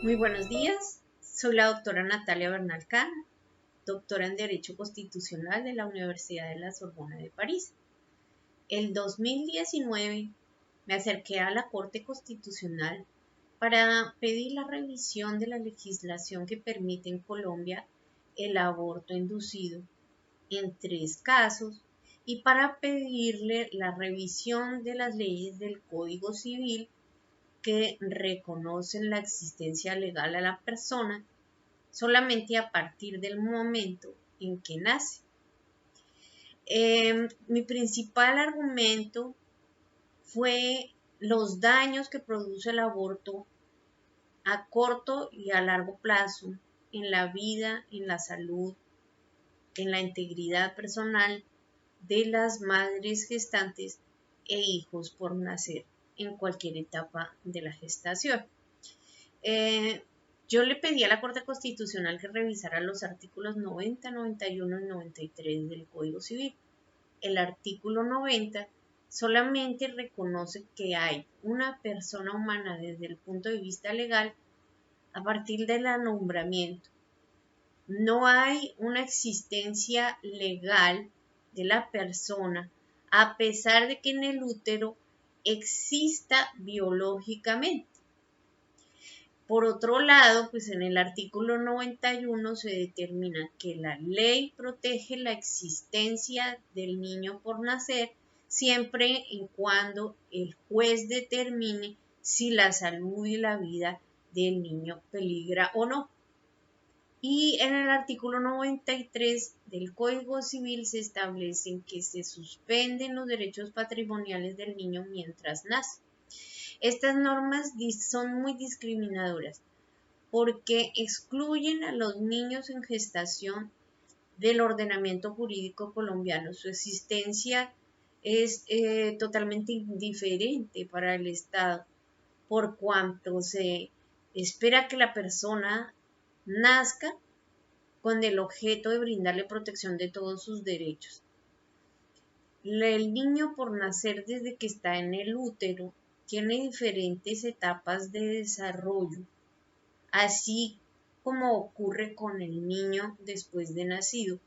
Muy buenos días, soy la doctora Natalia Bernal Cano, doctora en Derecho Constitucional de la Universidad de la Sorbona de París. El 2019 me acerqué a la Corte Constitucional para pedir la revisión de la legislación que permite en Colombia el aborto inducido en 3 casos y para pedirle la revisión de las leyes del Código Civil que reconocen la existencia legal a la persona solamente a partir del momento en que nace. Mi principal argumento fue los daños que produce el aborto a corto y a largo plazo en la vida, en la salud, en la integridad personal de las madres gestantes e hijos por nacer en cualquier etapa de la gestación. Yo le pedí a la Corte Constitucional que revisara los artículos 90, 91 y 93 del Código Civil. El artículo 90 solamente reconoce que hay una persona humana desde el punto de vista legal a partir del nombramiento. No hay una existencia legal de la persona a pesar de que en el útero exista biológicamente. Por otro lado, pues en el artículo 91 se determina que la ley protege la existencia del niño por nacer siempre y cuando el juez determine si la salud y la vida del niño peligra o no. Y en el artículo 93 del Código Civil se establecen que se suspenden los derechos patrimoniales del niño mientras nace. Estas normas son muy discriminadoras porque excluyen a los niños en gestación del ordenamiento jurídico colombiano. Su existencia es totalmente indiferente para el Estado, por cuanto se espera que la persona nazca con el objeto de brindarle protección de todos sus derechos. El niño por nacer desde que está en el útero tiene diferentes etapas de desarrollo, así como ocurre con el niño después de nacido,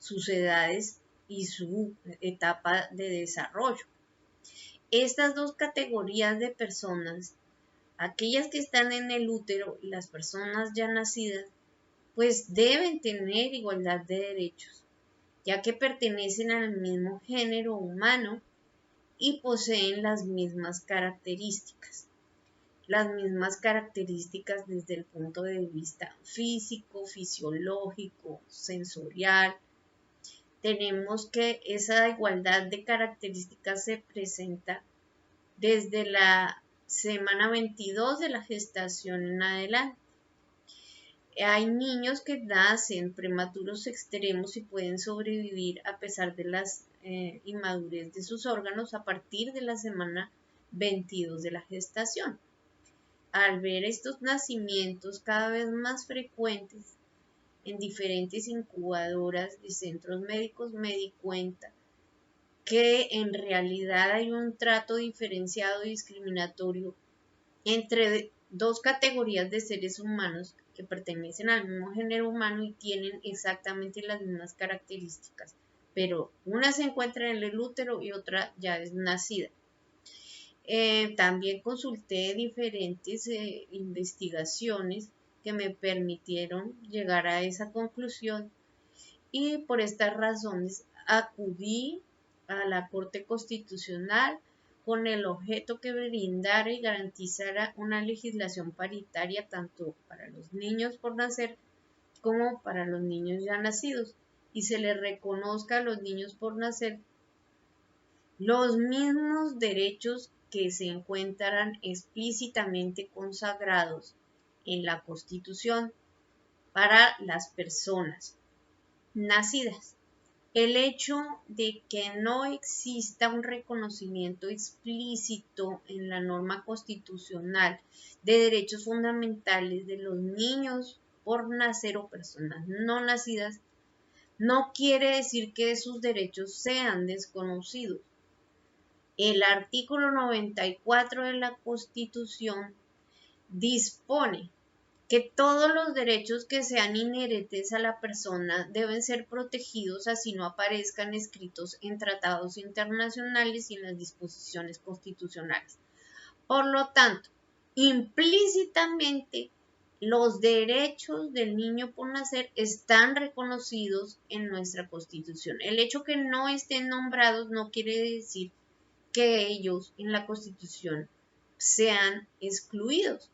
sus edades y su etapa de desarrollo. Estas dos categorías de personas, aquellas que están en el útero y las personas ya nacidas, pues deben tener igualdad de derechos, ya que pertenecen al mismo género humano y poseen las mismas características desde el punto de vista físico, fisiológico, sensorial. Tenemos que esa igualdad de características se presenta desde la semana 22 de la gestación en adelante. Hay niños que nacen prematuros extremos y pueden sobrevivir a pesar de las inmadurez de sus órganos a partir de la semana 22 de la gestación. Al ver estos nacimientos cada vez más frecuentes en diferentes incubadoras de centros médicos, me di cuenta que en realidad hay un trato diferenciado y discriminatorio entre dos categorías de seres humanos que pertenecen al mismo género humano y tienen exactamente las mismas características, pero una se encuentra en el útero y otra ya es nacida. También consulté diferentes investigaciones que me permitieron llegar a esa conclusión y por estas razones acudí a la Corte Constitucional con el objeto que brindara y garantizara una legislación paritaria tanto para los niños por nacer como para los niños ya nacidos y se les reconozca a los niños por nacer los mismos derechos que se encuentran explícitamente consagrados en la Constitución para las personas nacidas. El hecho de que no exista un reconocimiento explícito en la norma constitucional de derechos fundamentales de los niños por nacer o personas no nacidas no quiere decir que sus derechos sean desconocidos. El artículo 94 de la Constitución dispone que todos los derechos que sean inherentes a la persona deben ser protegidos así no aparezcan escritos en tratados internacionales y en las disposiciones constitucionales. Por lo tanto, implícitamente los derechos del niño por nacer están reconocidos en nuestra Constitución. El hecho que no estén nombrados no quiere decir que ellos en la Constitución sean excluidos.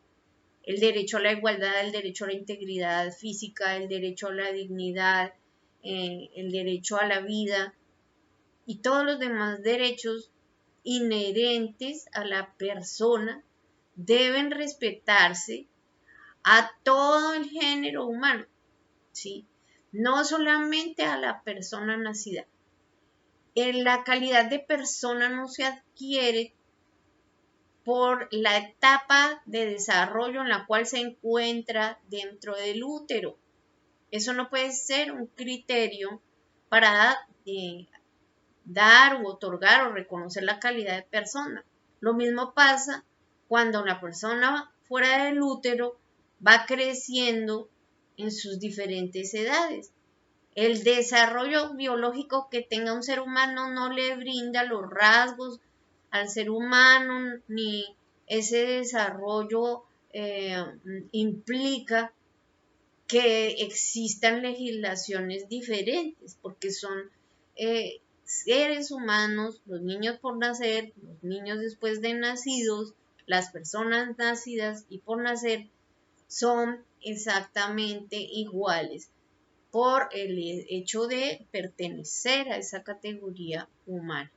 El derecho a la igualdad, el derecho a la integridad física, el derecho a la dignidad, el derecho a la vida y todos los demás derechos inherentes a la persona deben respetarse a todo el género humano, ¿sí? No solamente a la persona nacida. En la calidad de persona no se adquiere por la etapa de desarrollo en la cual se encuentra dentro del útero. Eso no puede ser un criterio para dar u otorgar o reconocer la calidad de persona. Lo mismo pasa cuando una persona fuera del útero va creciendo en sus diferentes edades. El desarrollo biológico que tenga un ser humano no le brinda los rasgos al ser humano, ni ese desarrollo implica que existan legislaciones diferentes, porque son seres humanos, los niños por nacer, los niños después de nacidos, las personas nacidas y por nacer son exactamente iguales por el hecho de pertenecer a esa categoría humana.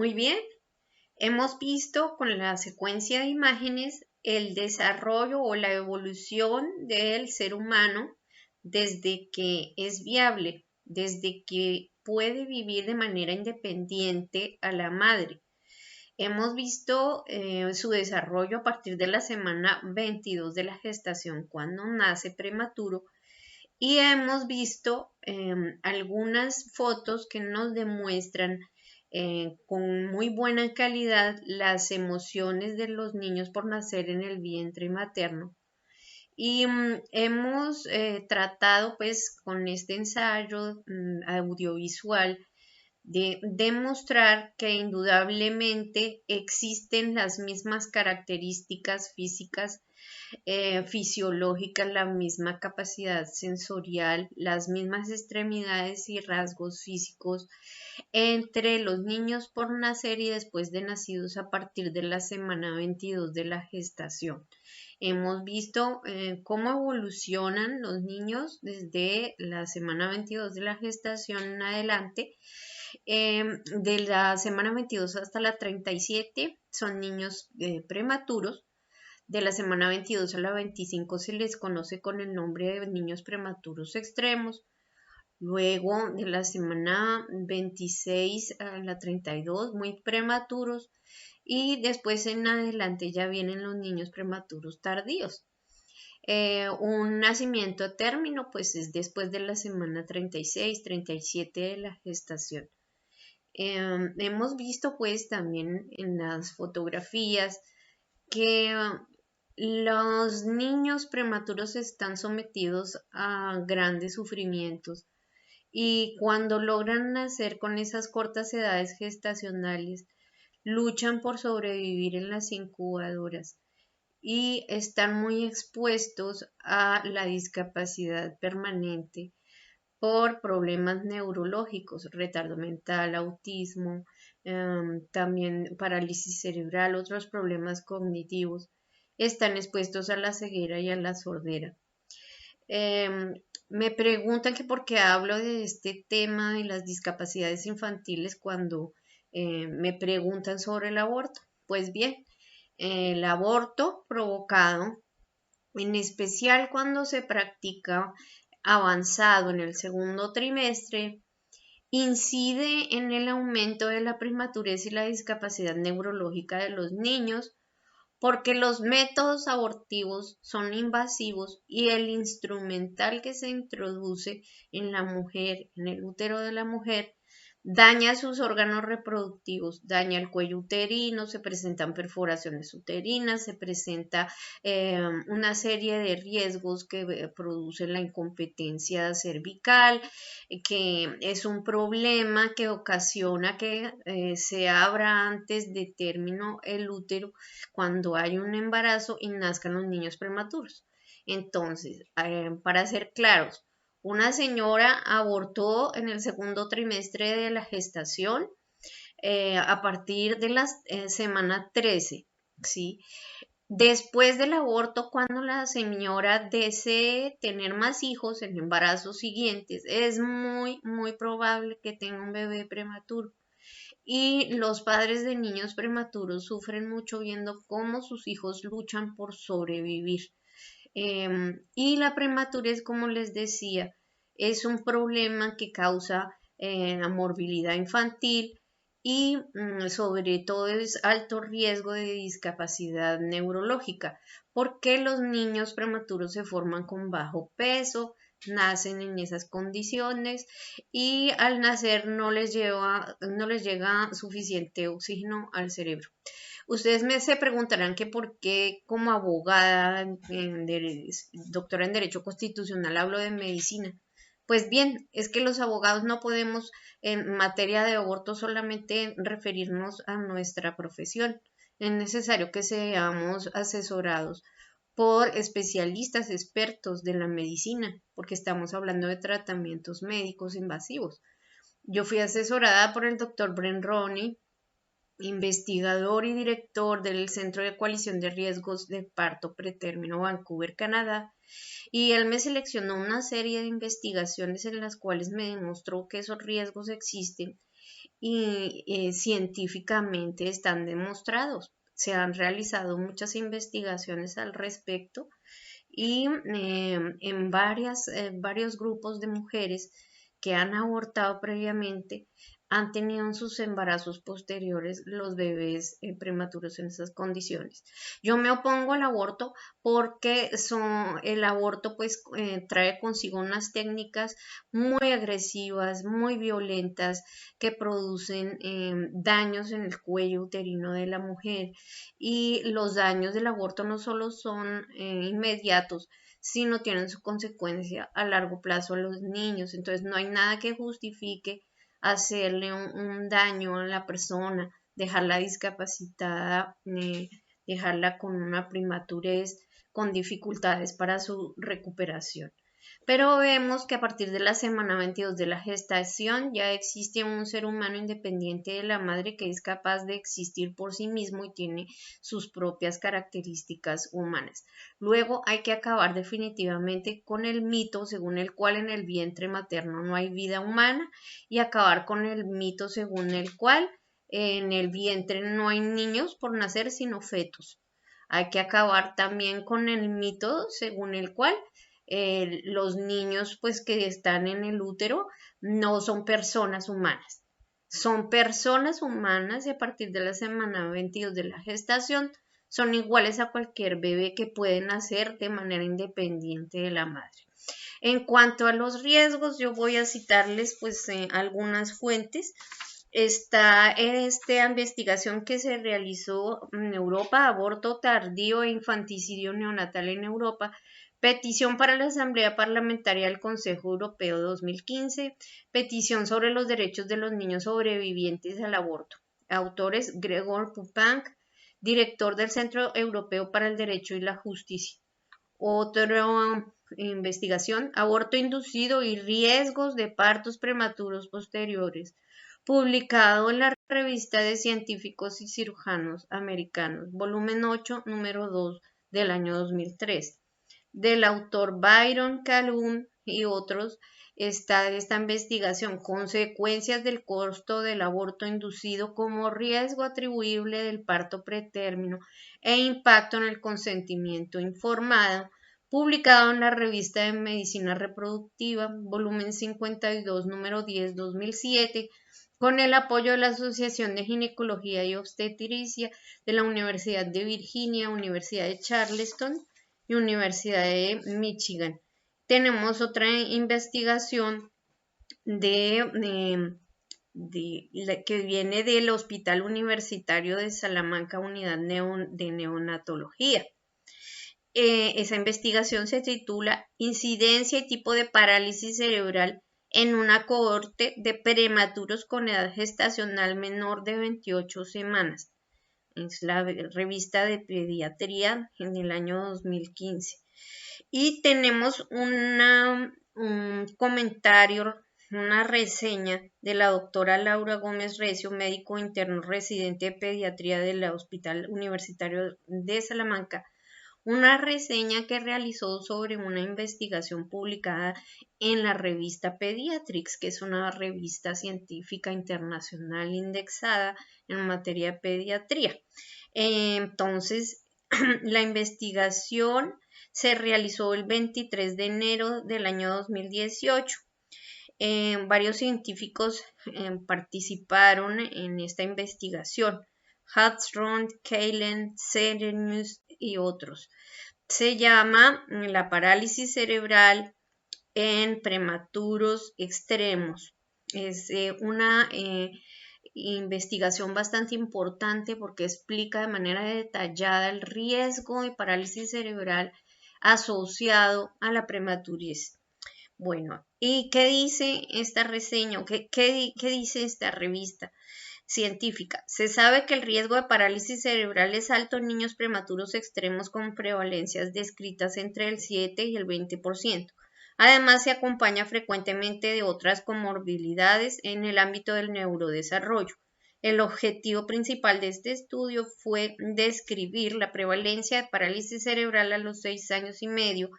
Muy bien, hemos visto con la secuencia de imágenes el desarrollo o la evolución del ser humano desde que es viable, desde que puede vivir de manera independiente a la madre. Hemos visto su desarrollo a partir de la semana 22 de la gestación, cuando nace prematuro, y hemos visto algunas fotos que nos demuestran con muy buena calidad las emociones de los niños por nacer en el vientre materno. Y hemos tratado pues con este ensayo audiovisual de demostrar que indudablemente existen las mismas características físicas, fisiológicas, la misma capacidad sensorial, las mismas extremidades y rasgos físicos entre los niños por nacer y después de nacidos a partir de la semana 22 de la gestación. Hemos visto cómo evolucionan los niños desde la semana 22 de la gestación en adelante. De la semana 22 hasta la 37 son niños prematuros. De la semana 22 a la 25 se les conoce con el nombre de niños prematuros extremos. Luego de la semana 26 a la 32, muy prematuros. Y después en adelante ya vienen los niños prematuros tardíos. Un nacimiento a término pues es después de la semana 36, 37 de la gestación. Hemos visto pues también en las fotografías que los niños prematuros están sometidos a grandes sufrimientos y cuando logran nacer con esas cortas edades gestacionales, luchan por sobrevivir en las incubadoras y están muy expuestos a la discapacidad permanente por problemas neurológicos, retardo mental, autismo, también parálisis cerebral, otros problemas cognitivos. Están expuestos a la ceguera y a la sordera. Me preguntan que por qué hablo de este tema de las discapacidades infantiles cuando me preguntan sobre el aborto. Pues bien, el aborto provocado, en especial cuando se practica avanzado en el segundo trimestre, incide en el aumento de la prematurez y la discapacidad neurológica de los niños, porque los métodos abortivos son invasivos y el instrumental que se introduce en la mujer, en el útero de la mujer, daña sus órganos reproductivos, daña el cuello uterino, se presentan perforaciones uterinas, se presenta una serie de riesgos que producen la incompetencia cervical, que es un problema que ocasiona que se abra antes de término el útero cuando hay un embarazo y nazcan los niños prematuros. Entonces, para ser claros, una señora abortó en el segundo trimestre de la gestación a partir de la semana 13, ¿sí? Después del aborto, cuando la señora desee tener más hijos en embarazos siguientes, es muy probable que tenga un bebé prematuro. Y los padres de niños prematuros sufren mucho viendo cómo sus hijos luchan por sobrevivir. Y la prematurez, como les decía, es un problema que causa la morbilidad infantil y sobre todo es alto riesgo de discapacidad neurológica, porque los niños prematuros se forman con bajo peso, nacen en esas condiciones y al nacer no les llega suficiente oxígeno al cerebro. Ustedes se preguntarán que por qué como abogada, doctora en Derecho Constitucional, hablo de medicina. Pues bien, es que los abogados no podemos en materia de aborto solamente referirnos a nuestra profesión. Es necesario que seamos asesorados por especialistas expertos de la medicina, porque estamos hablando de tratamientos médicos invasivos. Yo fui asesorada por el doctor Brent Roney, investigador y director del Centro de Coalición de Riesgos de Parto Pretérmino Vancouver, Canadá, y él me seleccionó una serie de investigaciones en las cuales me demostró que esos riesgos existen y científicamente están demostrados. Se han realizado muchas investigaciones al respecto y en varios grupos de mujeres que han abortado previamente han tenido en sus embarazos posteriores los bebés prematuros en esas condiciones. Yo me opongo al aborto porque el aborto pues trae consigo unas técnicas muy agresivas, muy violentas, que producen daños en el cuello uterino de la mujer, y los daños del aborto no solo son inmediatos, sino tienen su consecuencia a largo plazo a los niños. Entonces no hay nada que justifique hacerle un daño a la persona, dejarla discapacitada, dejarla con una prematurez, con dificultades para su recuperación. Pero vemos que a partir de la semana 22 de la gestación ya existe un ser humano independiente de la madre que es capaz de existir por sí mismo y tiene sus propias características humanas. Luego hay que acabar definitivamente con el mito según el cual en el vientre materno no hay vida humana, y acabar con el mito según el cual en el vientre no hay niños por nacer sino fetos. Hay que acabar también con el mito según el cual los niños pues que están en el útero no son personas humanas. Son personas humanas y a partir de la semana 22 de la gestación son iguales a cualquier bebé que puede nacer de manera independiente de la madre. En cuanto a los riesgos, yo voy a citarles pues algunas fuentes. Está esta investigación que se realizó en Europa, aborto tardío e infanticidio neonatal en Europa, petición para la Asamblea Parlamentaria del Consejo Europeo 2015, petición sobre los derechos de los niños sobrevivientes al aborto. Autores: Gregor Pupanc, director del Centro Europeo para el Derecho y la Justicia. Otra investigación: aborto inducido y riesgos de partos prematuros posteriores, publicado en la Revista de Científicos y Cirujanos Americanos, volumen 8, número 2, del año 2003. Del autor Byron Calhoun y otros, está esta investigación: consecuencias del costo del aborto inducido como riesgo atribuible del parto pretérmino e impacto en el consentimiento informado, publicado en la Revista de Medicina Reproductiva, volumen 52, número 10, 2007, con el apoyo de la Asociación de Ginecología y Obstetricia de la Universidad de Virginia, Universidad de Charleston y Universidad de Michigan. Tenemos otra investigación que viene del Hospital Universitario de Salamanca, Unidad de Neonatología. Esa investigación se titula Incidencia y tipo de parálisis cerebral en una cohorte de prematuros con edad gestacional menor de 28 semanas. Es la revista de pediatría en el año 2015. Y tenemos un comentario, una reseña de la doctora Laura Gómez Recio, médico interno residente de pediatría del Hospital Universitario de Salamanca, una reseña que realizó sobre una investigación publicada en la revista Pediatrics, que es una revista científica internacional indexada en materia de pediatría. Entonces, la investigación se realizó el 23 de enero del año 2018. Varios científicos participaron en esta investigación: Hartshorne, Kalen, Serenius y otros. Se llama la parálisis cerebral en prematuros extremos. Es una investigación bastante importante porque explica de manera detallada el riesgo de parálisis cerebral asociado a la prematurez. Bueno, ¿y qué dice esta reseña? ¿Qué dice esta revista científica? Se sabe que el riesgo de parálisis cerebral es alto en niños prematuros extremos con prevalencias descritas entre el 7 y el 20%. Además, se acompaña frecuentemente de otras comorbilidades en el ámbito del neurodesarrollo. El objetivo principal de este estudio fue describir la prevalencia de parálisis cerebral a los 6 años y medio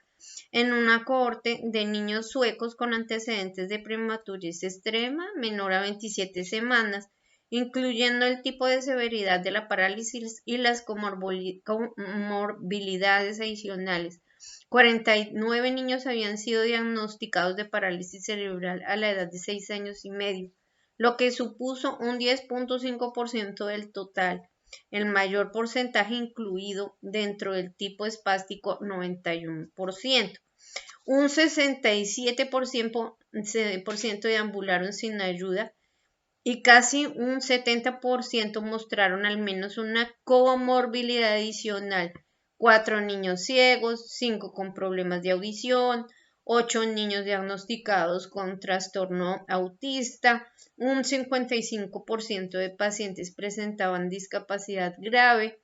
en una cohorte de niños suecos con antecedentes de prematurez extrema menor a 27 semanas, incluyendo el tipo de severidad de la parálisis y las comorbilidades adicionales. 49 niños habían sido diagnosticados de parálisis cerebral a la edad de 6 años y medio, lo que supuso un 10.5% del total, el mayor porcentaje incluido dentro del tipo espástico 91%. Un 67% deambularon sin ayuda y casi un 70% mostraron al menos una comorbilidad adicional. 4 niños ciegos, 5 con problemas de audición, 8 niños diagnosticados con trastorno autista, un 55% de pacientes presentaban discapacidad grave,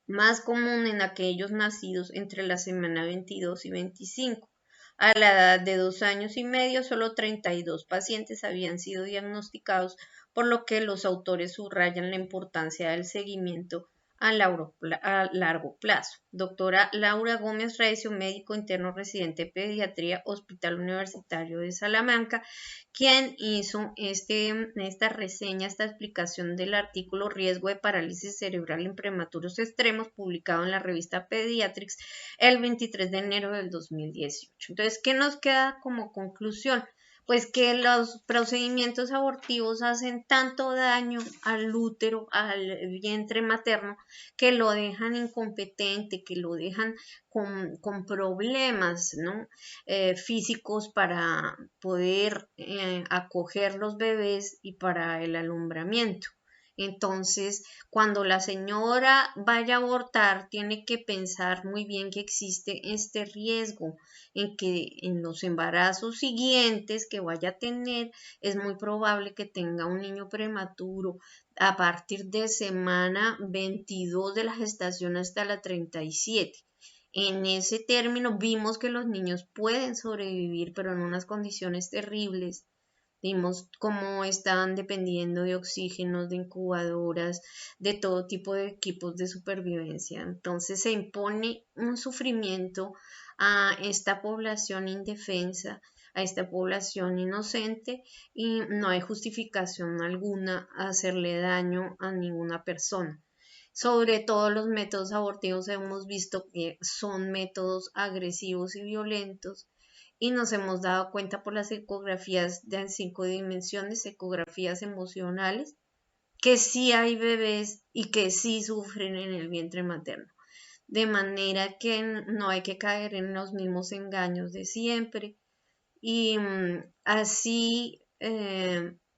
más común en aquellos nacidos entre la semana 22 y 25. A la edad de 2 años y medio, solo 32 pacientes habían sido diagnosticados, por lo que los autores subrayan la importancia del seguimiento a largo plazo. Doctora Laura Gómez Recio, médico interno residente de pediatría, Hospital Universitario de Salamanca, quien hizo esta reseña, esta explicación del artículo Riesgo de parálisis cerebral en prematuros extremos, publicado en la revista Pediatrics el 23 de enero del 2018. Entonces, ¿qué nos queda como conclusión? Pues que los procedimientos abortivos hacen tanto daño al útero, al vientre materno, que lo dejan incompetente, que lo dejan con problemas, ¿no? Físicos para poder acoger los bebés y para el alumbramiento. Entonces, cuando la señora vaya a abortar, tiene que pensar muy bien que existe este riesgo, en que en los embarazos siguientes que vaya a tener, es muy probable que tenga un niño prematuro a partir de semana 22 de la gestación hasta la 37. En ese término vimos que los niños pueden sobrevivir, pero en unas condiciones terribles. Vimos cómo estaban dependiendo de oxígenos, de incubadoras, de todo tipo de equipos de supervivencia. Entonces se impone un sufrimiento a esta población indefensa, a esta población inocente, y no hay justificación alguna a hacerle daño a ninguna persona. Sobre todo los métodos abortivos hemos visto que son métodos agresivos y violentos, y nos hemos dado cuenta por las ecografías de 5 dimensiones, ecografías emocionales, que sí hay bebés y que sí sufren en el vientre materno. De manera que no hay que caer en los mismos engaños de siempre, y así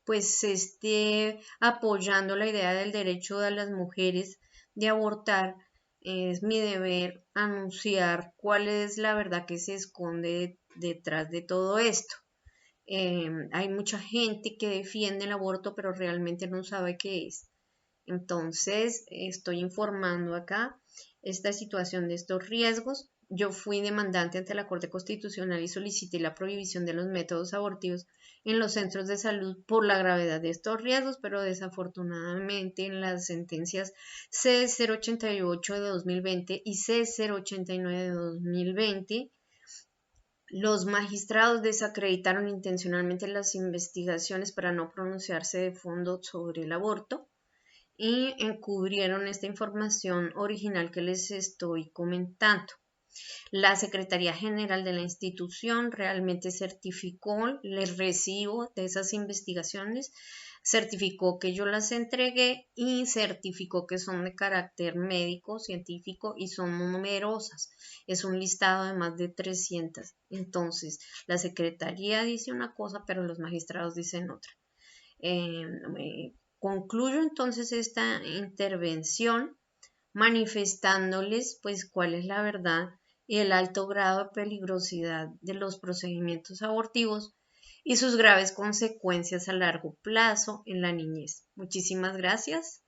pues se esté apoyando la idea del derecho de las mujeres de abortar. Es mi deber anunciar cuál es la verdad que se esconde detrás de todo esto. Hay mucha gente que defiende el aborto, pero realmente no sabe qué es. Entonces, estoy informando acá esta situación de estos riesgos. Yo fui demandante ante la Corte Constitucional y solicité la prohibición de los métodos abortivos en los centros de salud por la gravedad de estos riesgos, pero desafortunadamente en las sentencias C088 de 2020 y C089 de 2020, los magistrados desacreditaron intencionalmente las investigaciones para no pronunciarse de fondo sobre el aborto y encubrieron esta información original que les estoy comentando. La Secretaría General de la institución realmente certificó el recibo de esas investigaciones, certificó que yo las entregué y certificó que son de carácter médico, científico y son numerosas. Es un listado de más de 300. Entonces, la Secretaría dice una cosa, pero los magistrados dicen otra. Concluyo entonces esta intervención manifestándoles pues cuál es la verdad y el alto grado de peligrosidad de los procedimientos abortivos y sus graves consecuencias a largo plazo en la niñez. Muchísimas gracias.